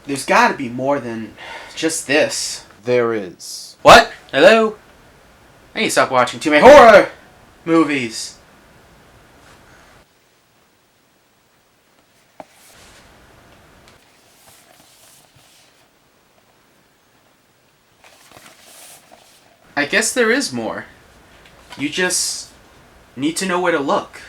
There's gotta be more than just this. There is. What? Hello? I need to stop watching too many horror movies. I guess there is more. You just need to know where to look.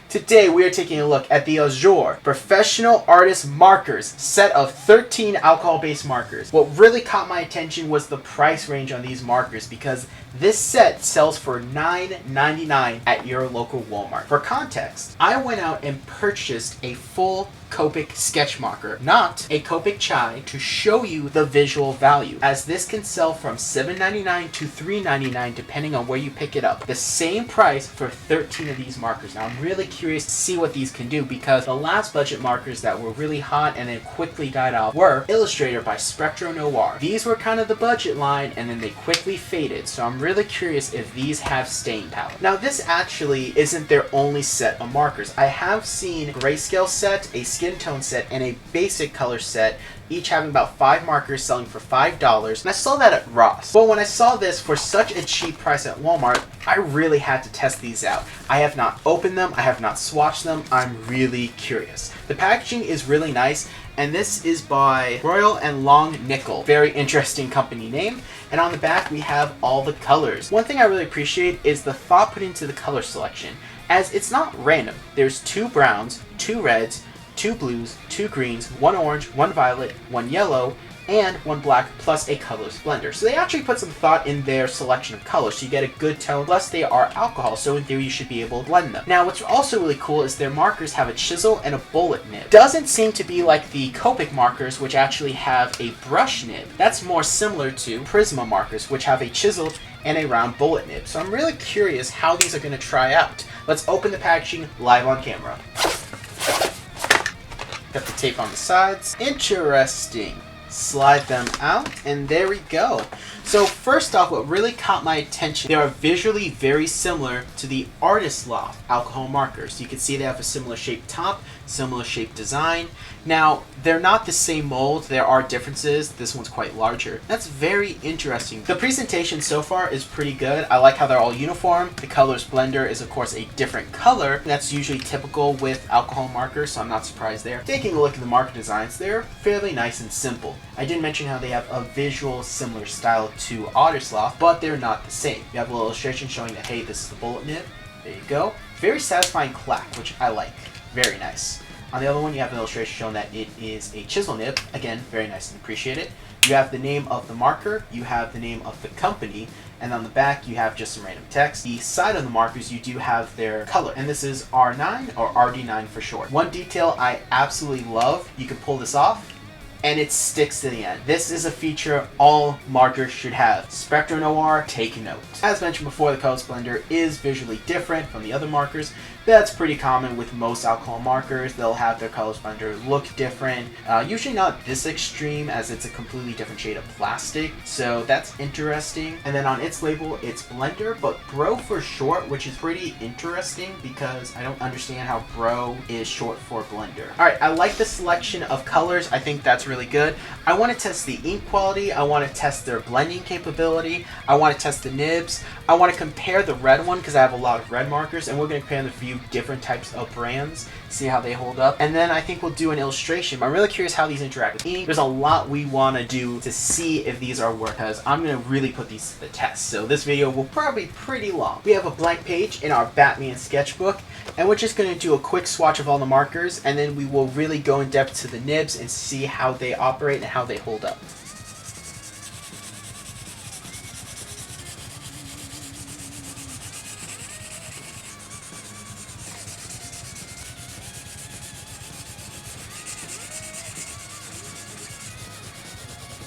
Today we are taking a look at the AZURE Professional Artist Markers set of 13 alcohol-based markers. What really caught my attention was the price range on these markers because this set sells for $9.99 at your local Walmart. For context, I went out and purchased a full Copic sketch marker, not a Copic Chai, to show you the visual value, as this can sell from $7.99 to $3.99 depending on where you pick it up. The same price for 13 of these markers. Now I'm really curious to see what these can do because the last budget markers that were really hot and then quickly died off were illustrated by Spidersona Noir. These were kind of the budget line and then they quickly faded, so I'm really curious if these have staying power. Now this actually isn't their only set of markers. I have seen grayscale set, a skin tone set, and a basic color set, each having about 5 markers selling for $5, and I saw that at Ross. But when I saw this for such a cheap price at Walmart, I really had to test these out. I have not opened them, I have not swatched them, I'm really curious. The packaging is really nice, and this is by Royal and Long Nickel. Very interesting company name. And on the back we have all the colors. One thing I really appreciate is the thought put into the color selection, as it's not random. There's 2 browns, 2 reds, 2 blues, 2 greens, 1 orange, 1 violet, 1 yellow, and 1 black, plus a colorless blender. So they actually put some thought in their selection of colors, so you get a good tone, plus they are alcohol, so in theory you should be able to blend them. Now what's also really cool is their markers have a chisel and a bullet nib. Doesn't seem to be like the Copic markers, which actually have a brush nib. That's more similar to Prisma markers, which have a chiseled and a round bullet nib. So I'm really curious how these are going to try out. Let's open the packaging live on camera. Got the tape on the sides. Interesting. Slide them out, and there we go. So first off, what really caught my attention, they are visually very similar to the Artist Loft alcohol markers. You can see they have a similar shaped top, similar shaped design. Now, they're not the same mold, there are differences. This one's quite larger. That's very interesting. The presentation so far is pretty good. I like how they're all uniform. The colors blender is of course a different color. That's usually typical with alcohol markers, so I'm not surprised there. Taking a look at the marker designs, they're fairly nice and simple. I did mention how they have a visual similar style to Artist Loft, but they're not the same. You have a little illustration showing that, hey, this is the bullet nib. There you go. Very satisfying clack, which I like. Very nice. On the other one, you have an illustration showing that it is a chisel nib. Again, very nice and appreciate it. You have the name of the marker, you have the name of the company, and on the back you have just some random text. The side of the markers, you do have their color, and this is R9 or RD9 for short. One detail I absolutely love, you can pull this off, and it sticks to the end. This is a feature all markers should have. Spidersona Noir, take note. As mentioned before, the colors blender is visually different from the other markers. That's pretty common with most alcohol markers. They'll have their colors blender look different. Usually not this extreme, as it's a completely different shade of plastic. So that's interesting. And then on its label, it's blender, but bro for short, which is pretty interesting because I don't understand how bro is short for blender. All right, I like the selection of colors. I think that's really good. I want to test the ink quality. I want to test their blending capability. I want to test the nibs. I want to compare the red one because I have a lot of red markers, and we're going to compare the few different types of brands, see how they hold up, and then I think we'll do an illustration. I'm really curious how these interact with ink. There's a lot we want to do to see if these are work, because I'm going to really put these to the test. So this video will probably be pretty long. We have a blank page in our Batman sketchbook, and we're just going to do a quick swatch of all the markers, and then we will really go in depth to the nibs and see how they operate and how they hold up.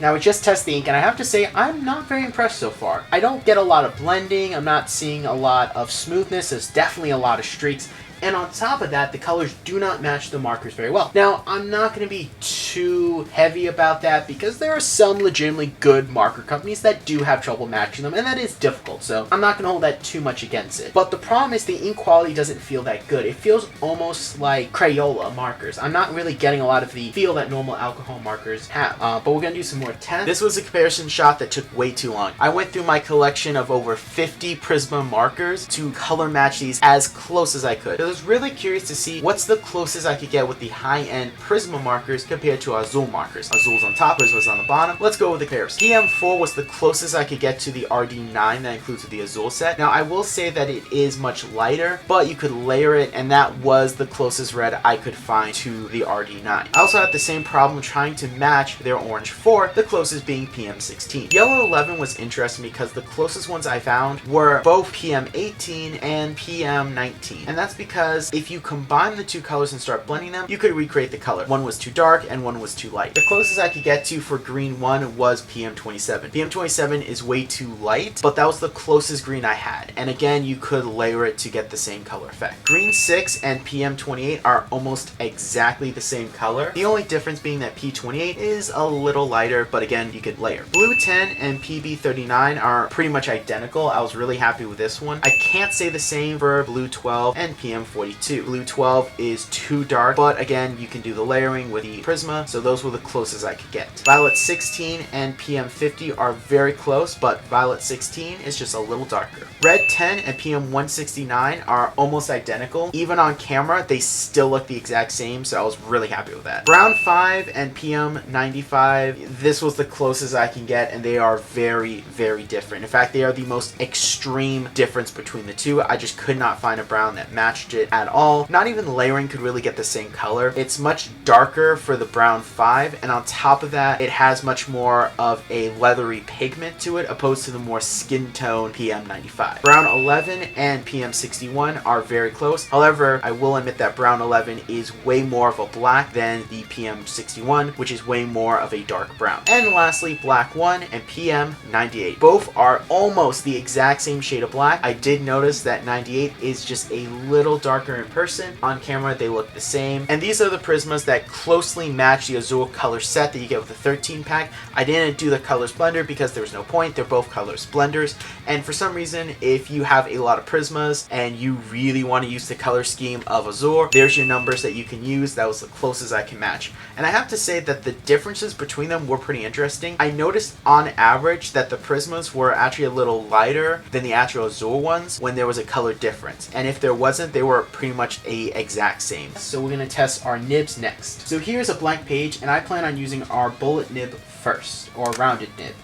Now we just test the ink, and I have to say I'm not very impressed so far. I don't get a lot of blending, I'm not seeing a lot of smoothness, there's definitely a lot of streaks, and on top of that, the colors do not match the markers very well. Now, I'm not going to be too too heavy about that because there are some legitimately good marker companies that do have trouble matching them, and that is difficult, so I'm not going to hold that too much against it. But the problem is the ink quality doesn't feel that good. It feels almost like Crayola markers. I'm not really getting a lot of the feel that normal alcohol markers have. But we're going to do some more tests. This was a comparison shot that took way too long. I went through my collection of over 50 Prisma markers to color match these as close as I could. I was really curious to see what's the closest I could get with the high-end Prisma markers compared to Azul markers. Azul's on top, Prisma's on the bottom. Let's go with the comparison. PM4 was the closest I could get to the RD9 that includes the Azul set. Now, I will say that it is much lighter, but you could layer it, and that was the closest red I could find to the RD9. I also had the same problem trying to match their Orange 4, the closest being PM16. Yellow 11 was interesting because the closest ones I found were both PM18 and PM19. And that's because if you combine the two colors and start blending them, you could recreate the color. One was too dark and one was too light. The closest I could get to for green 1 was PM27. PM27 is way too light, but that was the closest green I had. And again, you could layer it to get the same color effect. Green 6 and PM28 are almost exactly the same color. The only difference being that P28 is a little lighter, but again, you could layer. Blue 10 and PB39 are pretty much identical. I was really happy with this one. I can't say the same for Blue 12 and PM42. Blue 12 is too dark, but again, you can do the layering with the Prisma, so those were the closest I could get. Violet 16 and PM50 are very close, but Violet 16 is just a little darker. Red 10 and PM169 are almost identical. Even on camera, they still look the exact same, so I was really happy with that. Brown 5 and PM95, this was the closest I can get, and they are very, very different. In fact, they are the most extreme difference between the two. I just could not find a brown that matched it at all. Not even layering could really get the same color. It's much darker for the brown 5, and on top of that, it has much more of a leathery pigment to it, opposed to the more skin tone PM95. Brown 11 and PM61 are very close. However, I will admit that brown 11 is way more of a black than the PM61, which is way more of a dark brown. And lastly, black 1 and PM98. Both are almost the exact same shade of black. I did notice that 98 is just a little darker in person. On camera, they look the same. And these are the Prismas that closely match the Azure color set that you get with the 13 pack. I didn't do the colors blender because there was no point. They're both colors blenders. And for some reason, if you have a lot of Prismas and you really want to use the color scheme of Azure, there's your numbers that you can use. That was the closest I can match. And I have to say that the differences between them were pretty interesting. I noticed on average that the Prismas were actually a little lighter than the actual Azure ones when there was a color difference. And if there wasn't, they were pretty much a exact same. So we're going to test our nibs next. So here's a blank page, and I plan on using our bullet nib first, or rounded nib.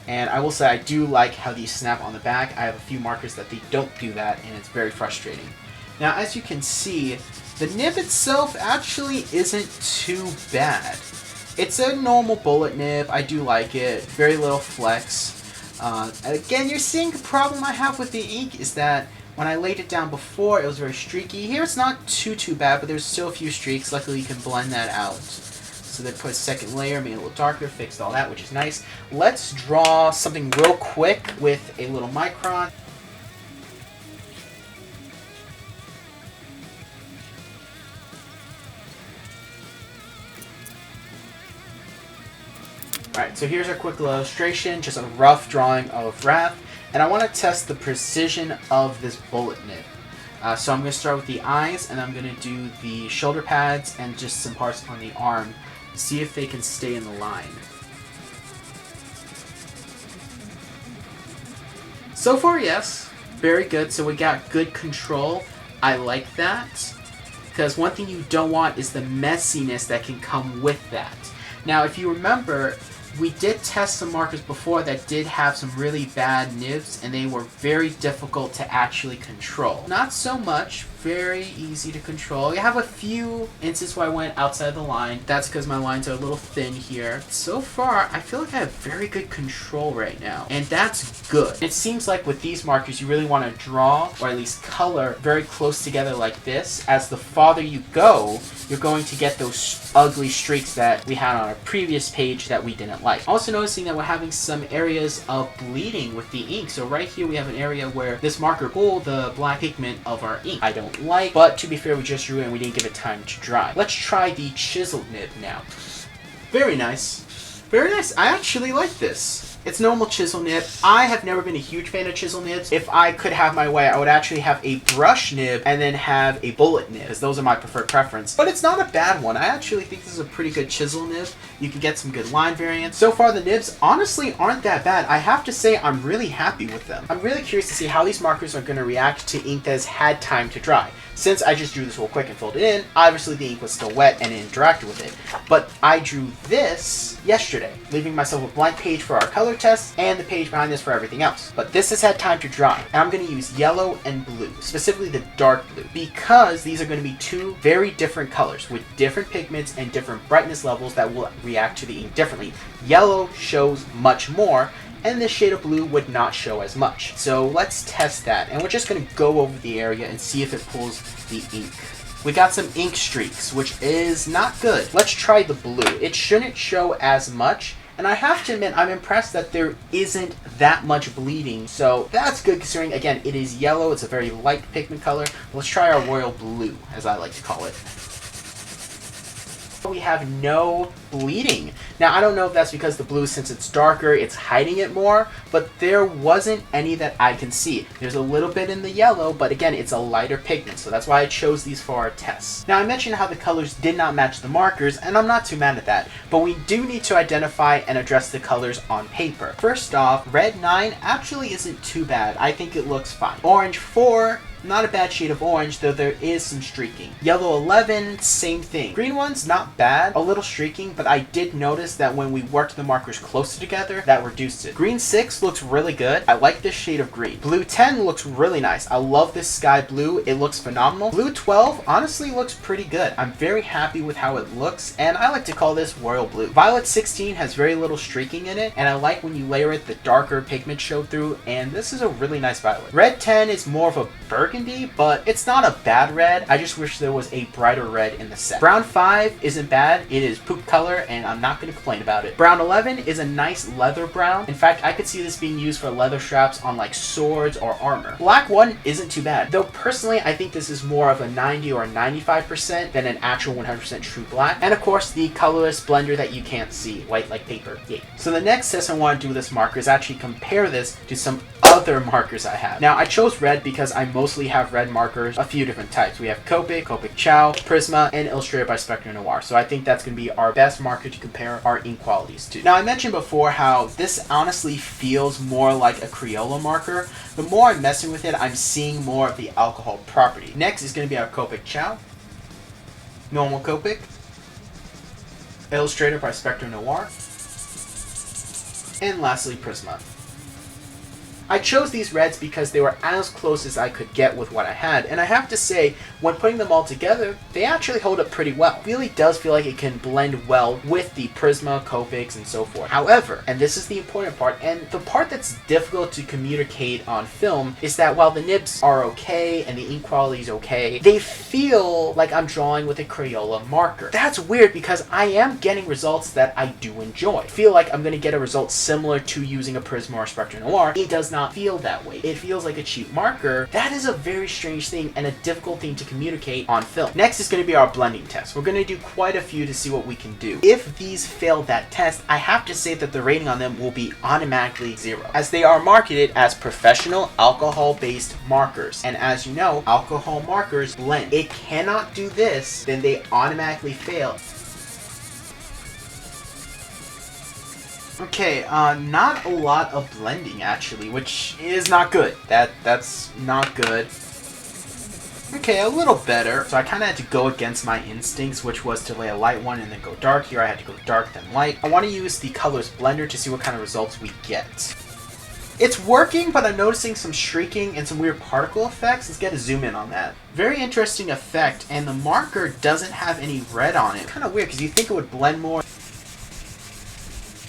And I will say I do like how these snap on the back. I have a few markers that they don't do that, and it's very frustrating. Now, as you can see, the nib itself actually isn't too bad. It's a normal bullet nib. I do like it. Very little flex. Again, you're seeing the problem I have with the ink is that when I laid it down before, it was very streaky. Here it's not too bad, but there's still a few streaks. Luckily, you can blend that out. So they put a second layer, made it a little darker, fixed all that, which is nice. Let's draw something real quick with a little micron. Alright, so here's our quick little illustration, just a rough drawing of Wrath. And I want to test the precision of this bullet nib. So I'm going to start with the eyes, and I'm going to do the shoulder pads and just some parts on the arm. See if they can stay in the line. So far, yes. Very good. So we got good control. I like that. Because one thing you don't want is the messiness that can come with that. Now, if you remember, we did test some markers before that did have some really bad nibs, and they were very difficult to actually control. Not so much. Very easy to control. You have a few instances where I went outside the line. That's because my lines are a little thin here. So far, I feel like I have very good control right now, and that's good. It seems like with these markers, you really want to draw, or at least color, very close together like this. As the farther you go, you're going to get those ugly streaks that we had on our previous page that we didn't like. Also noticing that we're having some areas of bleeding with the ink. So right here, we have an area where this marker pulled the black pigment of our ink. I don't like, but to be fair, we just drew it and we didn't give it time to dry. Let's try the Chiseled Nib now. Very nice. Very nice. I actually like this. It's normal chisel nib. I have never been a huge fan of chisel nibs. If I could have my way, I would actually have a brush nib and then have a bullet nib, because those are my preferred preference. But it's not a bad one. I actually think this is a pretty good chisel nib. You can get some good line variants. So far, the nibs honestly aren't that bad. I have to say I'm really happy with them. I'm really curious to see how these markers are going to react to ink that has had time to dry. Since I just drew this real quick and filled it in, obviously the ink was still wet and it interacted with it. But I drew this yesterday, leaving myself a blank page for our color test and the page behind this for everything else. But this has had time to dry, and I'm going to use yellow and blue, specifically the dark blue, because these are going to be two very different colors with different pigments and different brightness levels that will react to the ink differently. Yellow shows much more, and this shade of blue would not show as much. So let's test that, and we're just going to go over the area and see if it pulls the ink. We got some ink streaks, which is not good. Let's try the blue. It shouldn't show as much, and I have to admit, I'm impressed that there isn't that much bleeding, so that's good considering, again, it is yellow. It's a very light pigment color. Let's try our royal blue, as I like to call it. We have no bleeding. Now, I don't know if that's because the blue, since it's darker, it's hiding it more, but there wasn't any that I can see. There's a little bit in the yellow, but again, it's a lighter pigment, so that's why I chose these for our tests. Now, I mentioned how the colors did not match the markers, and I'm not too mad at that, but we do need to identify and address the colors on paper. First off, red 9 actually isn't too bad. I think it looks fine. Orange 4, not a bad shade of orange, though there is some streaking. Yellow 11, same thing. Green one's not bad, a little streaking, but I did notice that when we worked the markers closer together, that reduced it. Green 6 looks really good. I like this shade of green. Blue 10 looks really nice. I love this sky blue. It looks phenomenal. Blue 12 honestly looks pretty good. I'm very happy with how it looks, and I like to call this royal blue. Violet 16 has very little streaking in it, and I like when you layer it, the darker pigment show through, and this is a really nice violet. Red 10 is more of a burgundy, but it's not a bad red. I just wish there was a brighter red in the set. Brown 5 isn't bad. It is poop color, and I'm not going to complain about it. Brown 11 is a nice leather brown. In fact, I could see this being used for leather straps on like swords or armor. Black 1 isn't too bad, though personally I think this is more of a 90 or 95% than an actual 100% true black. And of course, the colorless blender that you can't see, white like paper. Yay. So the next test I want to do with this marker is actually compare this to some other markers I have. Now, I chose red because I mostly have red markers, a few different types. We have Copic, Copic-Chow, Prisma, and Illustrated by Spectre-Noir. So I think that's going to be our best marker to compare our ink qualities to. Now, I mentioned before how this honestly feels more like a Crayola marker. The more I'm messing with it, I'm seeing more of the alcohol property. Next is going to be our Copic-Chow, normal Copic, Illustrated by Spectre-Noir, and lastly Prisma. I chose these reds because they were as close as I could get with what I had, and I have to say, when putting them all together, they actually hold up pretty well. It really does feel like it can blend well with the Prisma, Copics, and so forth. However, and this is the important part, and the part that's difficult to communicate on film, is that while the nibs are okay and the ink quality is okay, they feel like I'm drawing with a Crayola marker. That's weird because I am getting results that I do enjoy. I feel like I'm going to get a result similar to using a Prisma or Spectre-Noir. It does not feel that way. It feels like a cheap marker. That is a very strange thing and a difficult thing to communicate on film. Next is going to be our blending test. We're going to do quite a few to see what we can do. If these fail that test, I have to say that the rating on them will be automatically 0, as they are marketed as professional alcohol-based markers. And as you know, alcohol markers blend. It cannot do this, then they automatically fail. Okay, not a lot of blending actually, which is not good. That's not good. Okay, a little better. So I kind of had to go against my instincts, which was to lay a light one and then go dark. Here I had to go dark then light. I want to use the colors blender to see what kind of results we get. It's working, but I'm noticing some streaking and some weird particle effects. Let's get a zoom in on that. Very interesting effect, and the marker doesn't have any red on it. Kind of weird, because you think it would blend more.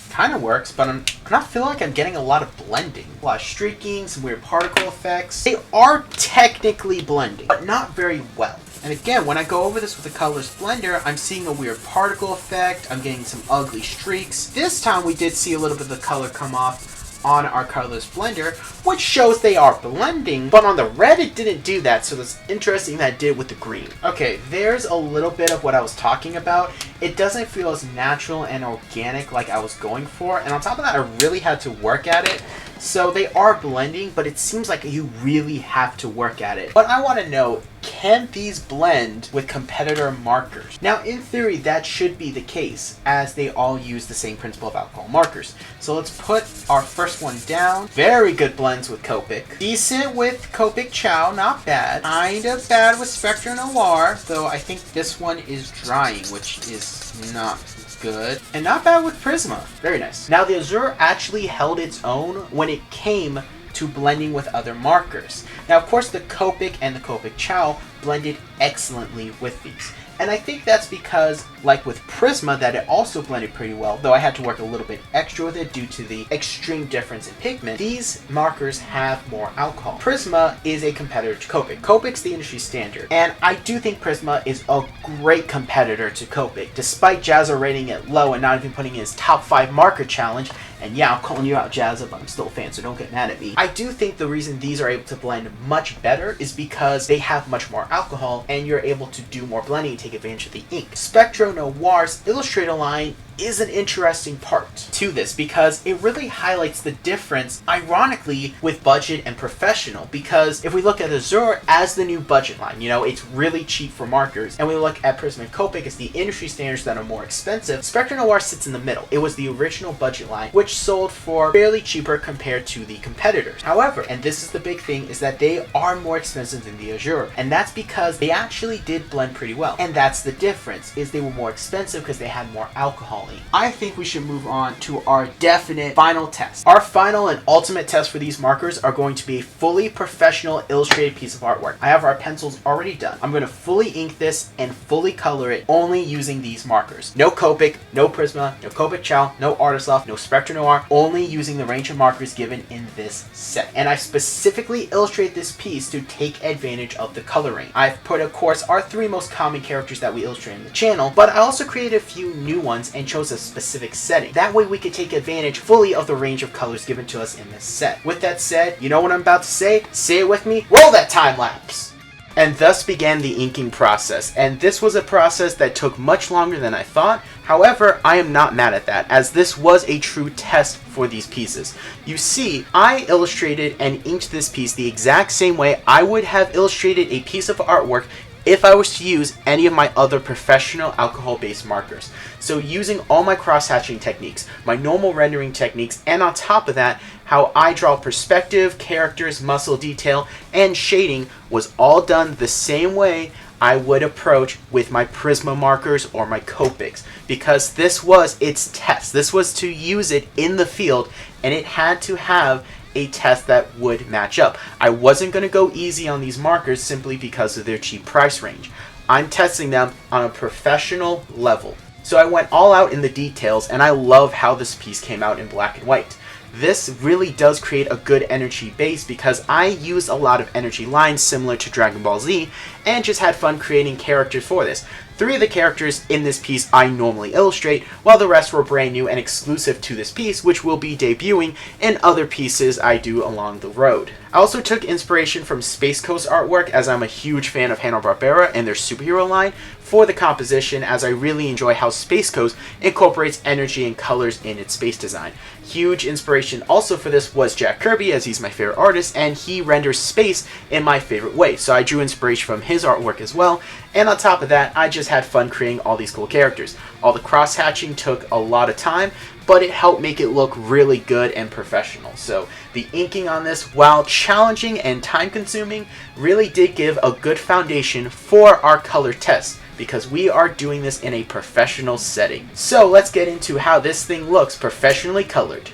Kind of works, but I'm not feeling like I'm getting a lot of blending. A lot of streaking, some weird particle effects. They are technically blending, but not very well. And again, when I go over this with the colors blender, I'm seeing a weird particle effect. I'm getting some ugly streaks. This time we did see a little bit of the color come off on our colors blender, which shows they are blending, but on the red it didn't do that, so it's interesting that it did with the green. Okay, there's a little bit of what I was talking about, it doesn't feel as natural and organic like I was going for. And on top of that, I really had to work at it. So they are blending, but it seems like you really have to work at it. But I want to know, can these blend with competitor markers? Now, in theory, that should be the case, as they all use the same principle of alcohol markers. So let's put our first one down. Very good blends with Copic. Decent with Copic Chow, not bad. Kind of bad with Spectre Noir, though I think this one is drying, which is not good. And not bad with Prisma. Very nice. Now, the Azure actually held its own when it came to blending with other markers. Now, of course, the Copic and the Copic Chow blended excellently with these. And I think that's because, like with Prisma, that it also blended pretty well, though I had to work a little bit extra with it due to the extreme difference in pigment. These markers have more alcohol. Prisma is a competitor to Copic. Copic's the industry standard, and I do think Prisma is a great competitor to Copic, despite Jazza rating it low and not even putting in his top 5 marker challenge. And yeah, I'm calling you out, Jazza, but I'm still a fan, so don't get mad at me. I do think the reason these are able to blend much better is because they have much more alcohol, and you're able to do more blending and take advantage of the ink. Spectre Noir's Illustrator line is an interesting part to this because it really highlights the difference, ironically, with budget and professional. Because if we look at Azure as the new budget line, you know, it's really cheap for markers, and we look at Prisma and Copic as the industry standards that are more expensive, Spectre Noir sits in the middle. It was the original budget line, which sold for fairly cheaper compared to the competitors. However, and this is the big thing, is that they are more expensive than the Azure, and that's because they actually did blend pretty well. And that's the difference, is they were more expensive because they had more alcohol. I think we should move on to our definite final test. Our final and ultimate test for these markers are going to be a fully professional illustrated piece of artwork. I have our pencils already done. I'm going to fully ink this and fully color it only using these markers. No Copic, no Prisma, no Copic Chow, no Artist Loft, no Spectre Noir, only using the range of markers given in this set. And I specifically illustrate this piece to take advantage of the coloring. I've put, of course, our 3 most common characters that we illustrate in the channel, but I also created a few new ones and chose a specific setting. That way we could take advantage fully of the range of colors given to us in this set. With that said, you know what I'm about to say? Say it with me. Roll that time lapse! And thus began the inking process, and this was a process that took much longer than I thought. However, I am not mad at that, as this was a true test for these pieces. You see, I illustrated and inked this piece the exact same way I would have illustrated a piece of artwork if I was to use any of my other professional alcohol-based markers. So using all my cross-hatching techniques, my normal rendering techniques, and on top of that, how I draw perspective, characters, muscle detail, and shading was all done the same way I would approach with my Prisma markers or my Copics, because this was its test. This was to use it in the field, and it had to have a test that would match up. I wasn't going to go easy on these markers simply because of their cheap price range. I'm testing them on a professional level. So I went all out in the details, and I love how this piece came out in black and white. This really does create a good energy base because I used a lot of energy lines similar to Dragon Ball Z and just had fun creating characters for this. 3 of the characters in this piece I normally illustrate, while the rest were brand new and exclusive to this piece, which will be debuting in other pieces I do along the road. I also took inspiration from Space Coast artwork, as I'm a huge fan of Hanna-Barbera and their superhero line, for the composition, as I really enjoy how Space Coast incorporates energy and colors in its space design. Huge inspiration also for this was Jack Kirby, as he's my favorite artist, and he renders space in my favorite way, so I drew inspiration from his artwork as well. And on top of that, I just had fun creating all these cool characters. All the cross-hatching took a lot of time, but it helped make it look really good and professional. So the inking on this, while challenging and time-consuming, really did give a good foundation for our color test, because we are doing this in a professional setting. So let's get into how this thing looks professionally colored.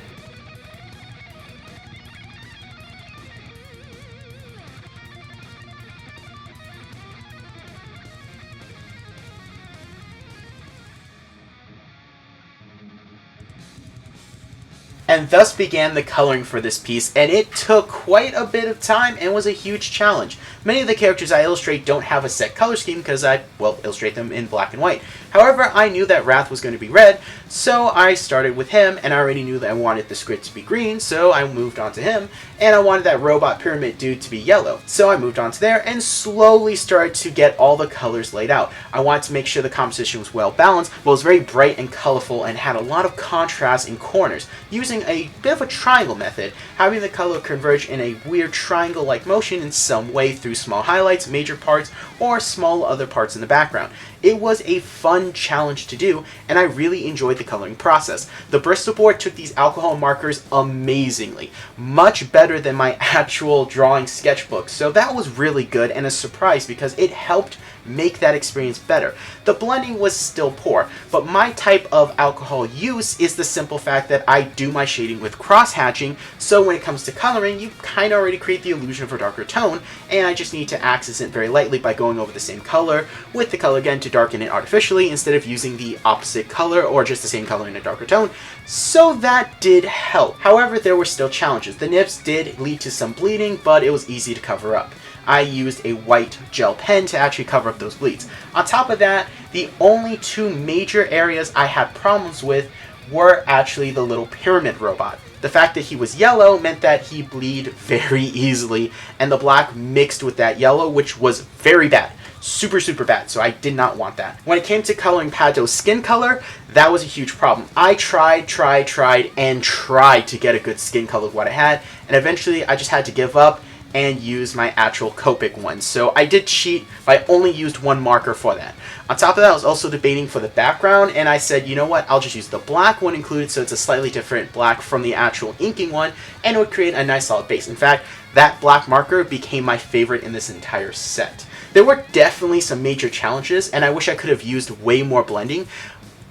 And thus began the coloring for this piece, and it took quite a bit of time and was a huge challenge. Many of the characters I illustrate don't have a set color scheme because I, well, illustrate them in black and white. However, I knew that Wrath was going to be red, so I started with him, and I already knew that I wanted the script to be green, so I moved on to him, and I wanted that robot pyramid dude to be yellow. So I moved on to there and slowly started to get all the colors laid out. I wanted to make sure the composition was well balanced, but was very bright and colorful and had a lot of contrast in corners, using a bit of a triangle method, having the color converge in a weird triangle-like motion in some way through small highlights, major parts, or small other parts in the background. It was a fun challenge to do, and I really enjoyed the coloring process. The Bristol board took these alcohol markers amazingly, much better than my actual drawing sketchbook, so that was really good and a surprise because it helped make that experience better. The blending was still poor, but my type of alcohol use is the simple fact that I do my shading with cross-hatching, so when it comes to coloring, you kind of already create the illusion of a darker tone, and I just need to accent it very lightly by going over the same color with the color again to darken it artificially instead of using the opposite color or just the same color in a darker tone, so that did help. However, there were still challenges. The nibs did lead to some bleeding, but it was easy to cover up. I used a white gel pen to actually cover up those bleeds. On top of that, the only two major areas I had problems with were actually the little pyramid robot. The fact that he was yellow meant that he bleed very easily, and the black mixed with that yellow, which was very bad. Super bad, so I did not want that. When it came to coloring Pado's skin color, that was a huge problem. I tried to get a good skin color of what I had, and eventually I just had to give up and use my actual Copic one. So I did cheat, but I only used one marker for that. On top of that, I was also debating for the background, and I said, you know what, I'll just use the black one included, so it's a slightly different black from the actual inking one, and it would create a nice solid base. In fact, that black marker became my favorite in this entire set. There were definitely some major challenges, and I wish I could have used way more blending,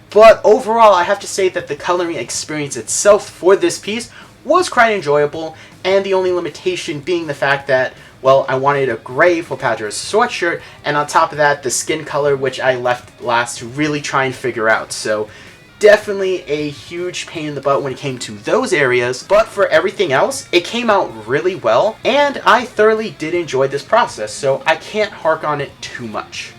but overall, I have to say that the coloring experience itself for this piece was quite enjoyable, and the only limitation being the fact that, well, I wanted a gray for Padro's sweatshirt, and on top of that, the skin color, which I left last to really try and figure out. So definitely a huge pain in the butt when it came to those areas, but for everything else, it came out really well, and I thoroughly did enjoy this process, so I can't hark on it too much.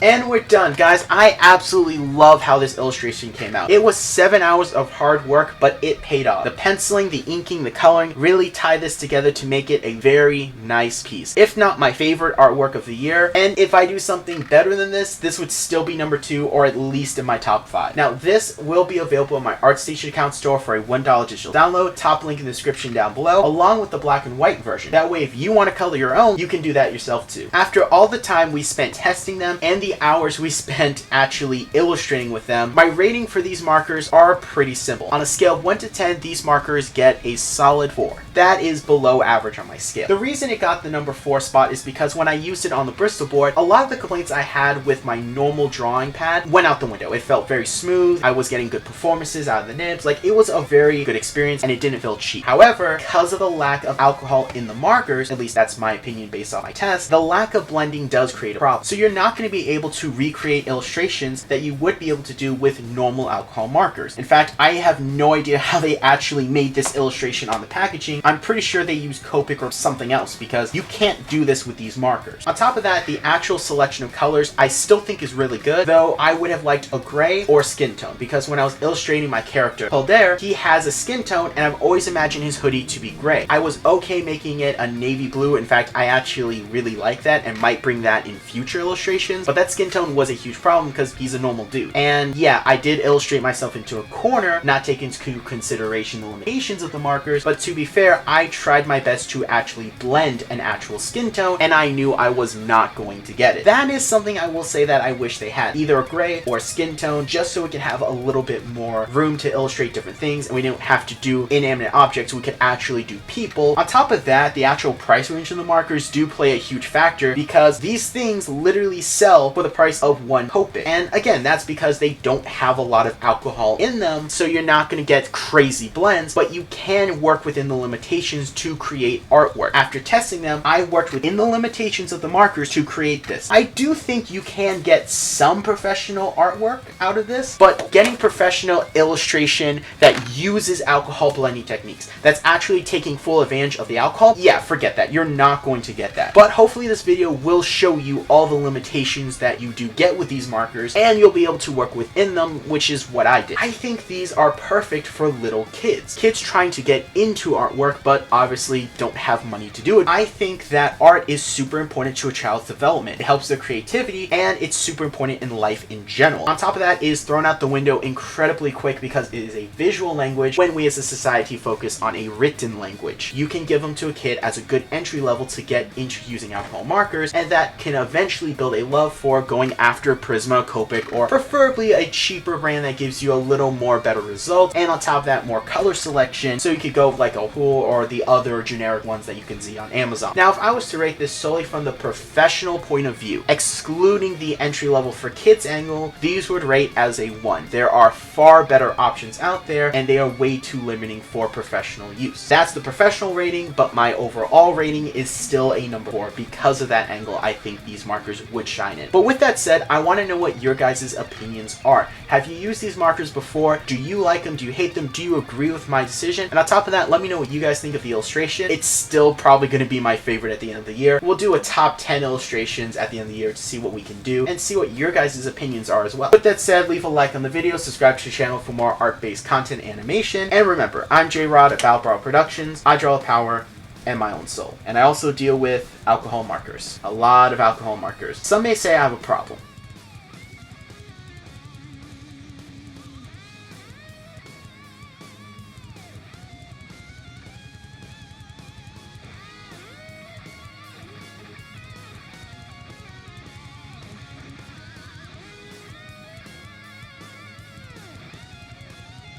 And we're done, guys. I absolutely love how this illustration came out. It was 7 hours of hard work, but it paid off. The penciling, the inking, the coloring really tied this together to make it a very nice piece. If not my favorite artwork of the year, and if I do something better than this would still be number 2 or at least in my top 5. Now, this will be available in my ArtStation account store for a $1 digital download. Top link in the description down below, along with the black and white version. That way, if you want to color your own, you can do that yourself too. After all the time we spent testing them and the hours we spent actually illustrating with them, my rating for these markers are pretty simple. On a scale of 1 to 10, these markers get a solid 4. That is below average on my scale. The reason it got the number 4 spot is because when I used it on the Bristol board, a lot of the complaints I had with my normal drawing pad went out the window. It felt very smooth, I was getting good performances out of the nibs, like it was a very good experience and it didn't feel cheap. However, because of the lack of alcohol in the markers, at least that's my opinion based on my test, the lack of blending does create a problem. So you're not going to be able to recreate illustrations that you would be able to do with normal alcohol markers. In fact, I have no idea how they actually made this illustration on the packaging. I'm pretty sure they used Copic or something else because you can't do this with these markers. On top of that, the actual selection of colors I still think is really good, though I would have liked a gray or skin tone because when I was illustrating my character C.H.A.M.B.E.R, he has a skin tone and I've always imagined his hoodie to be gray. I was okay making it a navy blue. In fact, I actually really like that and might bring that in future illustrations, but that's that skin tone was a huge problem because he's a normal dude. And yeah, I did illustrate myself into a corner, not taking into consideration the limitations of the markers, but to be fair, I tried my best to actually blend an actual skin tone, and I knew I was not going to get it. That is something I will say that I wish they had, either a gray or skin tone, just so we could have a little bit more room to illustrate different things, and we didn't have to do inanimate objects, we could actually do people. On top of that, the actual price range of the markers do play a huge factor, because these things literally sell for the price of one Copic. And again, that's because they don't have a lot of alcohol in them, so you're not going to get crazy blends, but you can work within the limitations to create artwork. After testing them, I worked within the limitations of the markers to create this. I do think you can get some professional artwork out of this, but getting professional illustration that uses alcohol blending techniques, that's actually taking full advantage of the alcohol, yeah, forget that. You're not going to get that. But hopefully this video will show you all the limitations that you do get with these markers, and you'll be able to work within them, which is what I did. I think these are perfect for little kids. Kids trying to get into artwork, but obviously don't have money to do it. I think that art is super important to a child's development. It helps their creativity, and it's super important in life in general. On top of that, is thrown out the window incredibly quick because it is a visual language when we as a society focus on a written language. You can give them to a kid as a good entry level to get into using alcohol markers, and that can eventually build a love for going after Prisma, Copic, or preferably a cheaper brand that gives you a little more better results, and on top of that, more color selection, so you could go like a HUL or the other generic ones that you can see on Amazon. Now, if I was to rate this solely from the professional point of view, excluding the entry level for kids angle, these would rate as a 1. There are far better options out there, and they are way too limiting for professional use. That's the professional rating, but my overall rating is still a number 4 because of that angle. I think these markers would shine in. But with that said, I want to know what your guys' opinions are. Have you used these markers before? Do you like them? Do you hate them? Do you agree with my decision? And on top of that, let me know what you guys think of the illustration. It's still probably going to be my favorite at the end of the year. We'll do a top 10 illustrations at the end of the year to see what we can do and see what your guys' opinions are as well. With that said, leave a like on the video, subscribe to the channel for more art-based content animation, and remember, I'm J-Rod at BATTLEBRAWLERproductions. I draw with power and my own soul. And I also deal with alcohol markers. A lot of alcohol markers. Some may say I have a problem.